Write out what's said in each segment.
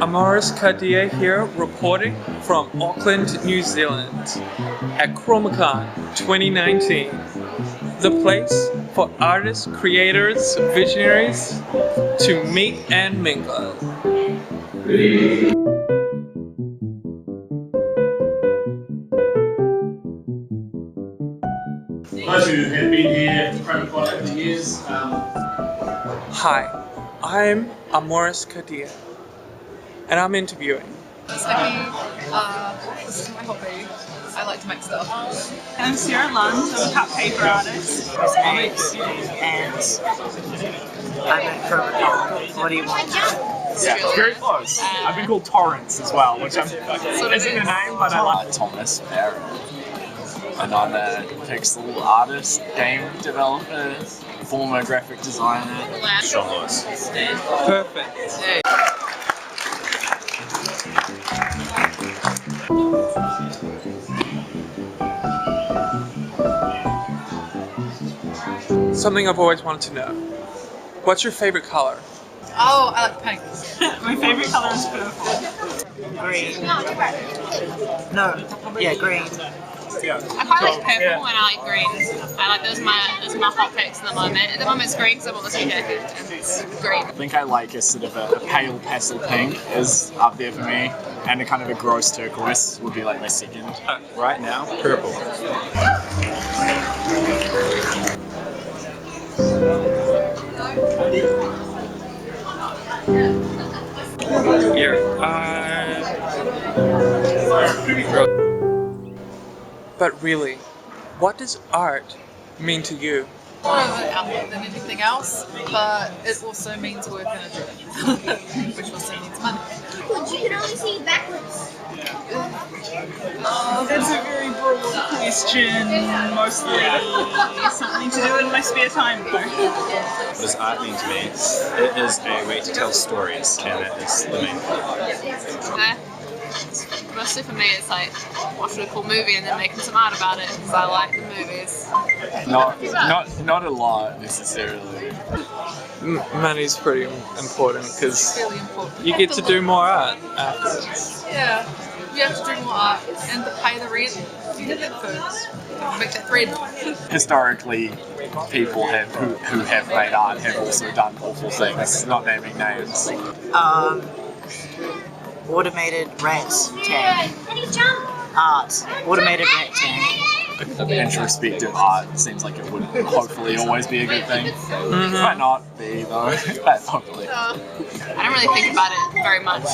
Armouros here reporting from Auckland, New Zealand at Chromacon 2019. The place for artists, creators, visionaries to meet and mingle. Those who have been here for Chromacon over the years. Hi, I'm Armouros and I'm interviewing. This is my hobby. I like to make stuff. I'm Sarah Lund, I'm a cut paper artist. And I'm at Chromacon. What do you want? Yeah, it's very close. I've been called Torrance as well, which isn't a name, but I like Thomas Barron. And I'm a pixel artist, game developer, former graphic designer. Sean Lewis. Perfect. Something I've always wanted to know. What's your favorite color? Oh, I like pink. My favourite colour is purple. Green. No, yeah, green. I quite like purple and I like green. I like those are my hot picks at the moment. At the moment it's green because I bought this new jacket and it's green. I think I like a sort of a pale pastel pink is up there for me, and a kind of a gross turquoise would be like my second. Right now, purple. But really, what does art mean to you? More of an outlet than anything else, but it also means work and a job, which also means money. You can only see backwards. Oh, that's a very broad question. Mostly something to do in my spare time though. What does art mean to me? It is a way to tell stories, and that is the main thing. Mostly for me it's like watching a cool movie and then making some art about it because I like the movies. Not a lot necessarily. Money's pretty important because Really important. you get to do more art afterwards. Yeah, you have to do more art and to pay the rent. You did that first. Make that thread. Historically, people who have made art have also done awful things, not naming names. Automated rat tank. Art. Automated rat tank. Introspective art seems like it would hopefully always be a good thing. Might not be though, but hopefully. I don't really think about it very much.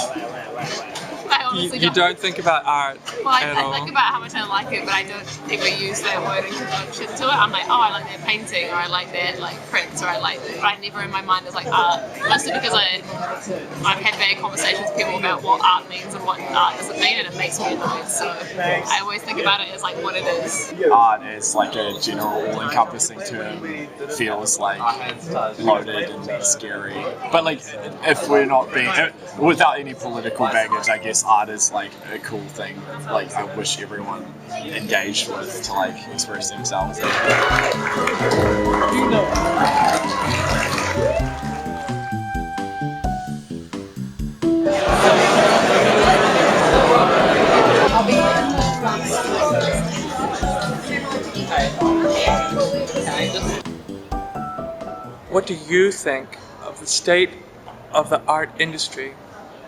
I honestly You don't think about art Well, at I all? think about how much I like it, but I don't ever use that word in conjunction to it. I'm like, oh, I like their painting, or I like their prints, or I like that. But I never in my mind is like art. Mostly because I've had vague conversations with people about what art means and what art doesn't mean, and it makes me annoyed. So I always think about it as like what it is. Art is like a general all-encompassing term. It feels like loaded and scary. But like, if we're not being without any political baggage, I guess art is like a cool thing. Like I wish everyone engaged with to like express themselves. What do you think of the state of the art industry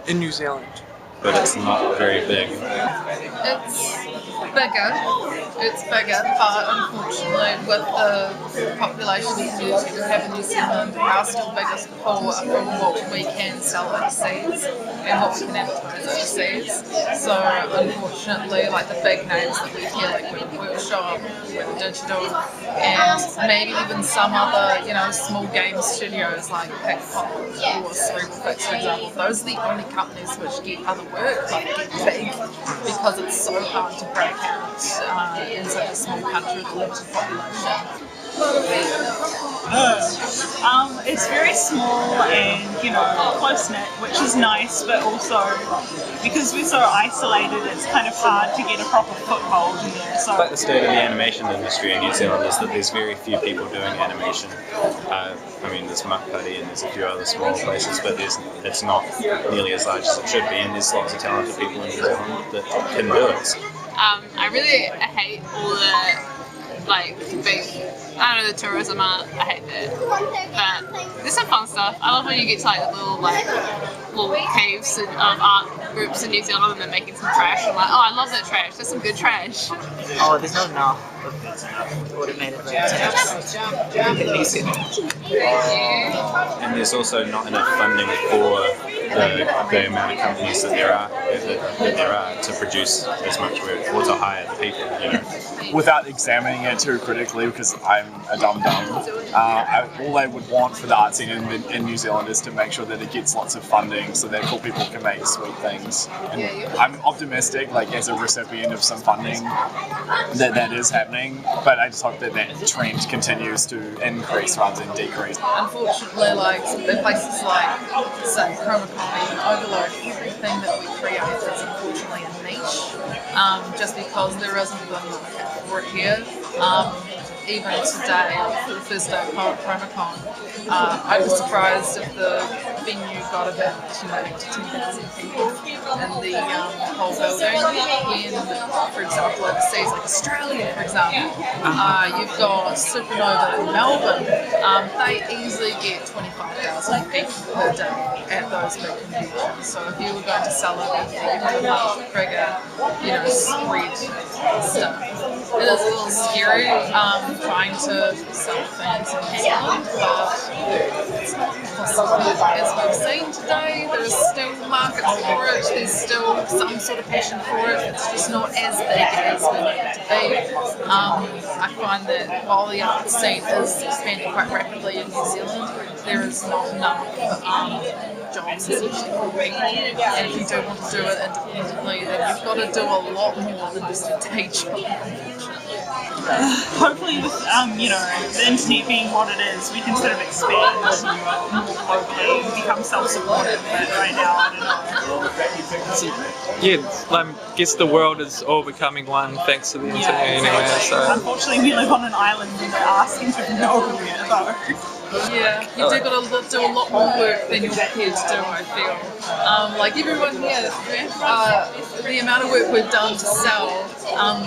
in New Zealand? But it's not very big. It's bigger, but unfortunately with the population of community we have in New Zealand, our still biggest pull from what we can sell overseas and what we can advertise overseas. So unfortunately, like the big names that we hear, like with Workshop, with Digital, and maybe even some other, small game studios like Pickpop or Cerebral Fix, for example, those are the only companies which get other work, like get big, because it's so hard to break out in such a small country with a limited population. It's very small and, close-knit, which is nice, but also because we're so isolated, it's kind of hard to get a proper foothold in there. So Like the state of the animation industry in New Zealand is that there's very few people doing animation. mean, there's Makapari and there's a few other small places, but it's not nearly as large as it should be, and there's lots of talented people in New Zealand that can do it. I really hate all the like big, I don't know, the tourism art. I hate that. But there's some fun stuff. I love when you get to like the little caves of art groups in New Zealand and they're making some trash. I'm like, oh, I love that trash. There's some good trash. Oh, there's not enough of automated rectangles in New Zealand. And there's also not enough funding for the amount of companies that there are to produce as much work or to hire the people, you know. Without examining it too critically, because I'm a dum-dum, all I would want for the art scene in New Zealand is to make sure that it gets lots of funding so that cool people can make sweet things. And I'm optimistic, like as a recipient of some funding, that is happening, but I just hope that that trend continues to increase rather than decrease. Unfortunately, like in places like, say, Chromacon, even Overload, everything that we create is unfortunately a niche, just because there isn't the market for it here. Even today, for the first day of Chromacon, I was surprised if the venue got about 8 to 10,000 people in the whole building. When, for example, overseas, like Australia, for example, you've got Supernova in Melbourne. They easily get 25,000 people per day at those big conventions. So if you were going to sell over there, you'd have a much bigger, spread stuff. It is a little scary trying to sell things in England, but it's not possible. As we've seen today, there is still market for it, there's still some sort of passion for it, it's just not as big as we need it to be. I find that while the art scene is expanding quite rapidly in New Zealand, there is not enough jobs essentially for people, and if you do want to do it independently, then you've got to do a lot more than just a day job. Hopefully with the internet being what it is, we can sort of expand more globally and become self-supportive, but right now I don't know. I guess the world is all becoming one thanks to the internet anyway. So unfortunately we live on an island and we're asking for nowhere though. Yeah, you do got to do a lot more work than you're prepared to do, I feel. Like everyone here, the amount of work we've done to sell,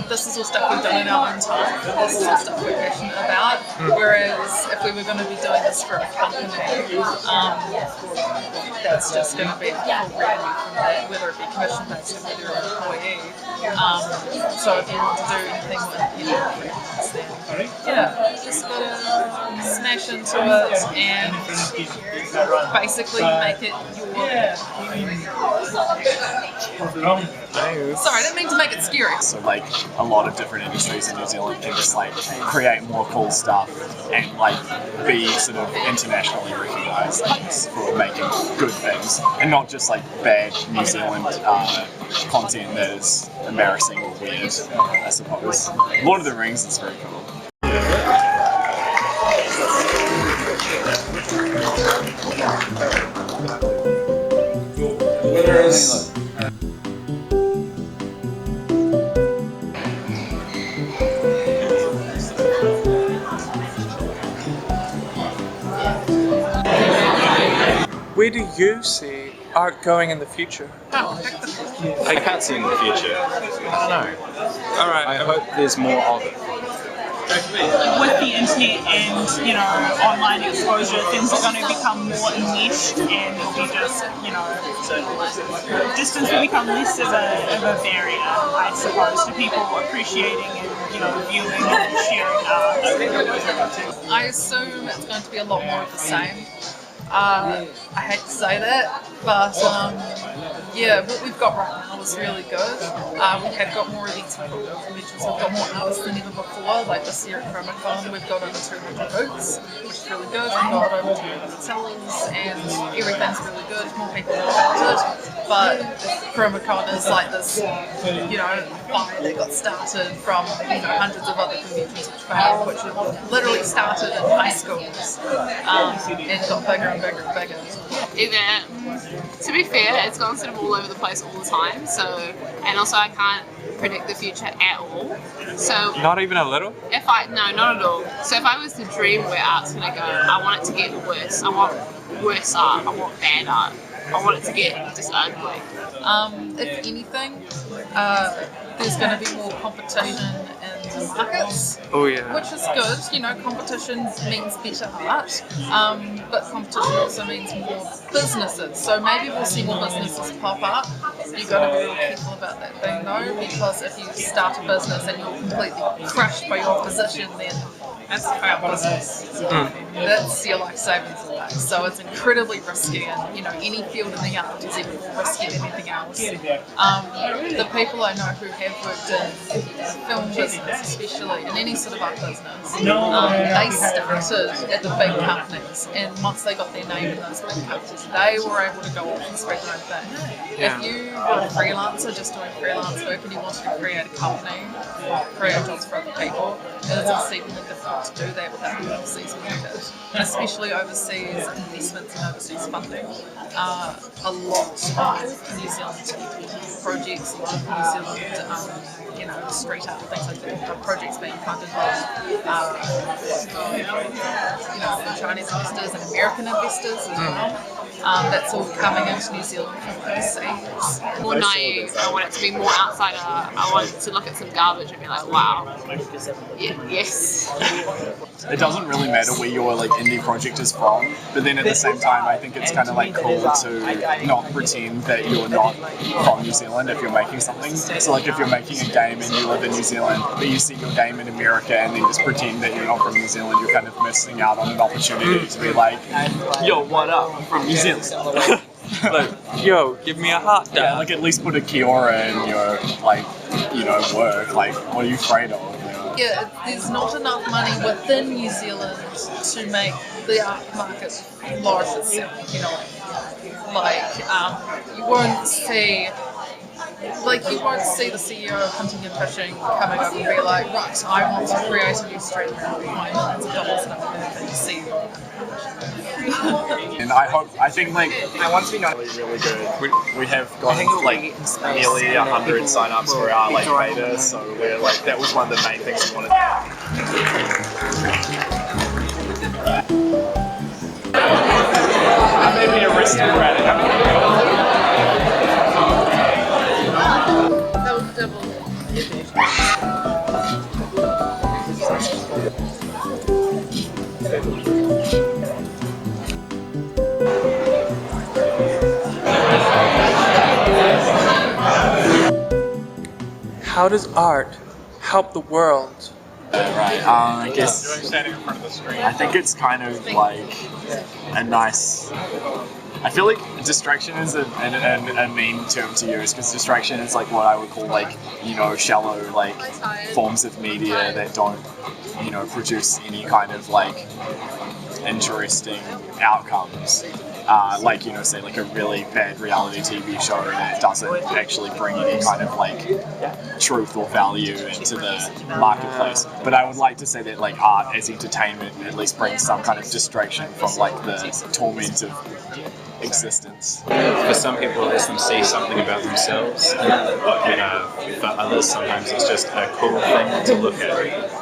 this is all stuff we've done in our own time. This is all stuff we're passionate about. Whereas if we were going to be doing this for a company, that's just going to be a full revenue from that, whether it be commission-based or whether you're an employee. So if you want to do anything with then just got to smash into it and basically make it your. Sorry, I didn't mean to make it scary. So like a lot of different industries in New Zealand can just like create more cool stuff and like be sort of internationally recognised for making good things and not just like bad New Zealand content that is embarrassing or weird, I suppose. Lord of the Rings is very cool. Winners. where do you see art going in the future? I can't see in the future. I don't know. All right. I hope there's more of it. With the internet and online exposure, things are going to become more enmeshed, and if you just distance will become less of a barrier, I suppose, to people appreciating and viewing and sharing art. I assume it's going to be a lot more of the same. I hate to say that, but what we've got right now is really good. We have got more events for conventions, we've got more artists than ever before. Like this year at Chromacon, we've got over 200 booths, which is really good. We've got over 200 sellers, and everything's really good. More people know about it. But Chromacon is like this, fire that got started from hundreds of other conventions which literally started in high schools and got bigger and bigger and bigger. To be fair, it's gone sort of all over the place all the time. So, and also I can't predict the future at all. So Not even a little? no, not at all. So if I was to dream where art's gonna go, I want it to get worse. I want worse art. I want bad art. I want it to get just ugly. If anything, there's going to be more competition in the markets, Oh yeah. which is good. You know, competition means better art, but competition also means more businesses. So maybe we'll see more businesses pop up. You've got to be real careful about that thing though, because if you start a business and you're completely crushed by your position, then that's a failed business. That's your life savings away. So it's incredibly risky, and you know, any field in the art is even more risky than anything else. The people I know who have worked in film business, especially in any sort of art business, they started at the big companies, and once they got their name in those big companies, they were able to go off and spread their own thing. Yeah. If you were a freelancer just doing freelance work and you wanted to create a company, create jobs for other people, it is exceedingly difficult to do that without an overseas market, especially overseas investments and overseas funding. A lot of New Zealand projects, a lot of New Zealand, you know, street art, things like that, are projects being funded by, you know, Chinese investors and American investors as well. That's all coming into New Zealand from overseas. More naive. I want it to be more outside art. I want to look at some garbage and be like, wow. Yeah, yes. It doesn't really matter where your like indie project is from, but then at the same time, I think it's kind of like cool to not pretend that you're not from New Zealand if you're making something. So like if you're making a game and you live in New Zealand, but you see your game in America and then just pretend that you're not from New Zealand, you're kind of missing out on an opportunity to be like, yo, what up? I'm from New Zealand. Like, yo, give me a hot dog. Yeah, like at least put a Kiora in your like, you know, work. Like, what are you afraid of? You know? Yeah, there's not enough money within New Zealand to make the art market flourish itself, you know. You won't see the CEO of Hunting and Fishing coming up and be like, right, I want to create a new street around with my millions of dollars and I'm going to be CEO. And I think like I want to be really good. We have got like nearly 100 sign-ups for our like beta, so we're like that was one of the main things we wanted. Maybe aristocratic. That was double. How does art help the world? Right. I guess I think it's kind of like a nice. I feel like distraction is a mean term to use because distraction is like what I would call like, you know, shallow like forms of media that don't, you know, produce any kind of like interesting outcomes. Like, you know, say like a really bad reality TV show that doesn't actually bring any kind of like truth or value into the marketplace. But I would like to say that like art as entertainment at least brings some kind of distraction from like the torment of existence. For some people, it lets them see something about themselves. For others, sometimes it's just a cool thing to look at.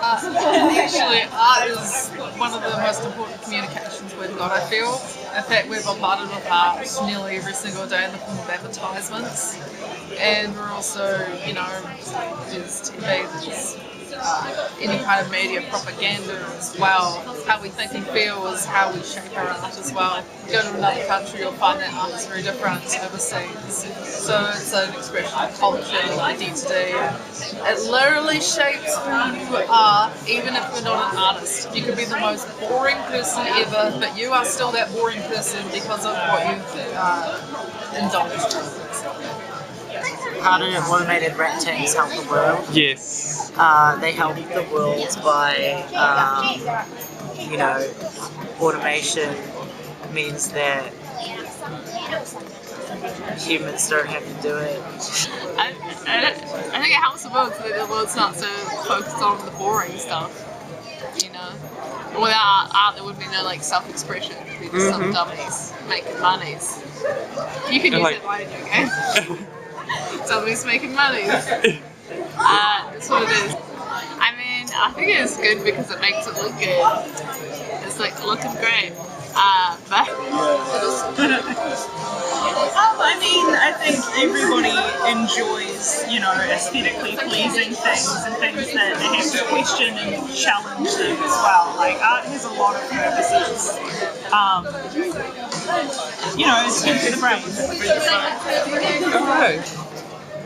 Actually, art is one of the most important communications we've got, I feel. In fact, we're bombarded with art nearly every single day in the form of advertisements. And we're also, you know, there's TV, there's any kind of media propaganda as well. How we think and feel is how we shape our art as well. Go to another country, you'll find that art is very different overseas. So it's an expression of culture and identity. It literally shapes who you are, even if you're not an artist. You could be the most boring person ever, but you are still that boring person because of what you've indulged in. How do automated rectangles help the world? Yes. They help the world by, you know, automation means that humans don't have to do it. I think it helps the world so that the world's not so focused on the boring stuff, you know. Without art, there would be no like self-expression. There'd be just some dummies making monies. You can use Like- it while in your game. Somebody's making money. That's what it is. I mean, I think it's good because it makes it look good. It's like looking great. But I mean, I think everybody enjoys, you know, aesthetically pleasing things and things that they have to question and challenge them as well. Like, art has a lot of purposes. You know, it's good for the brain. Okay.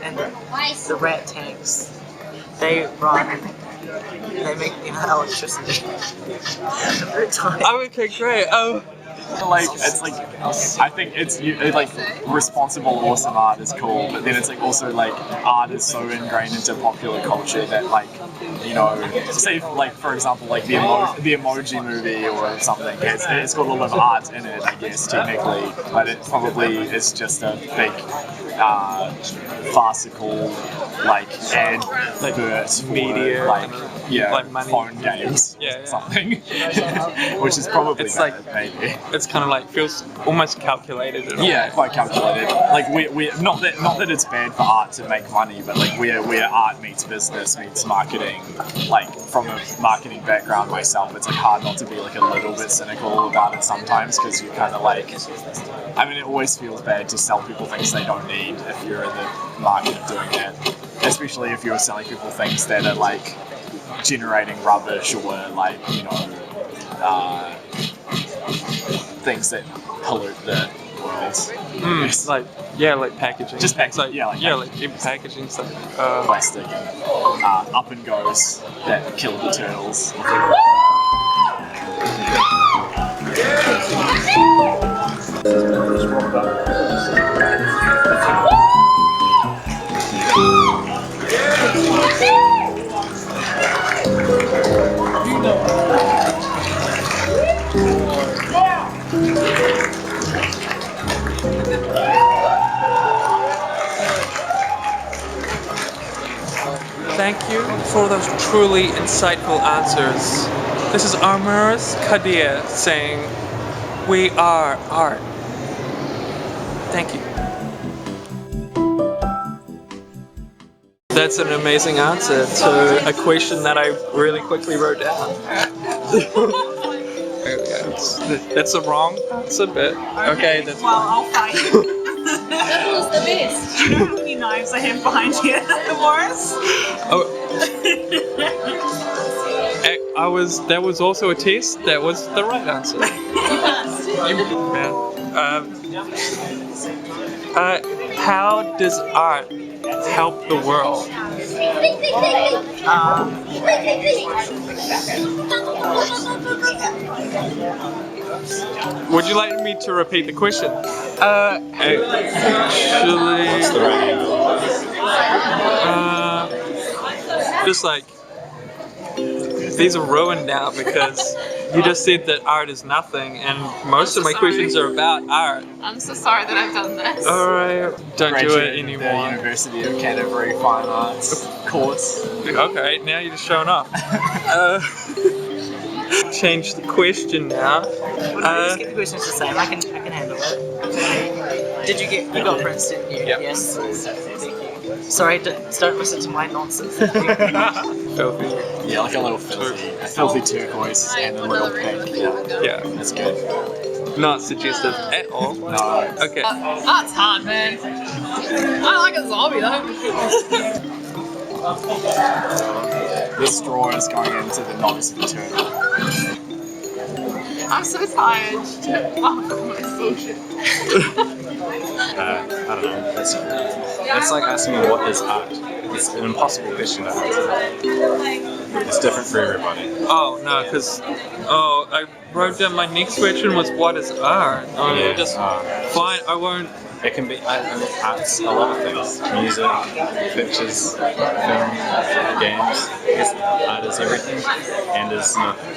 And the rat tanks, they run, they make electricity. Every time. Oh, okay, great. Oh, Like it's like I think it's like responsible awesome art is cool, but then it's like also like art is so ingrained into popular culture that like, you know, say like for example like the emoji movie or something, it's got a lot of art in it, I guess technically, but it probably is just a big farcical like advert media, like like money. phone games Yeah, yeah. or something, which is probably It's bad, like- maybe. It's kind of like feels almost calculated. And all. Yeah, quite calculated. Like we not that it's bad for art to make money, but like where art meets business meets marketing. Like from a marketing background myself, it's like hard not to be like a little bit cynical about it sometimes because you kind of like. I mean, it always feels bad to sell people things they don't need if you're in the market of doing that, especially if you're selling people things that are like generating rubbish or like things that pollute the world. Like packaging. Just It's like packaging, like even packaging stuff. Plastic and up and goes that kill the turtles. Thank you for those truly insightful answers. This is Armouros Kadir saying, "We are art." Thank you. That's an amazing answer to a question that I really quickly wrote down. That's a wrong answer, but okay. That's Well, I'll fight you. That was the best. Do you know how many knives I have behind here, Morris? Oh. That was also a test. That was the right answer. How does art help the world? Would you like me to repeat the question? Actually, What's the right angle? just like these are ruined now because you just said that art is nothing, and most of my questions are about art. I'm so sorry that I've done this. Alright, don't do it Graduated the anymore. University of Canterbury Fine Arts course. Okay, now you're just showing off. Change the question now. Well, no, just keep the questions the same. I can handle it. Did you got Prince, didn't you? Yep. Yes. Thank you. Sorry, don't listen to my nonsense. Filthy. Yeah, like a little filthy turquoise and a little pink. Yeah, That's good. not suggestive at all. No. Okay. Art's hard, man. I like a zombie though. This straw is going into the nose of the turtle. I'm so tired. Oh, my bullshit. I don't know. It's like asking me what is art. It's an impossible question to answer. It's different for everybody. Oh no, because I wrote down my next question was what is art? Fine, I won't. It can be art's a lot of things. Music, pictures, film, games. Art is everything and is nothing.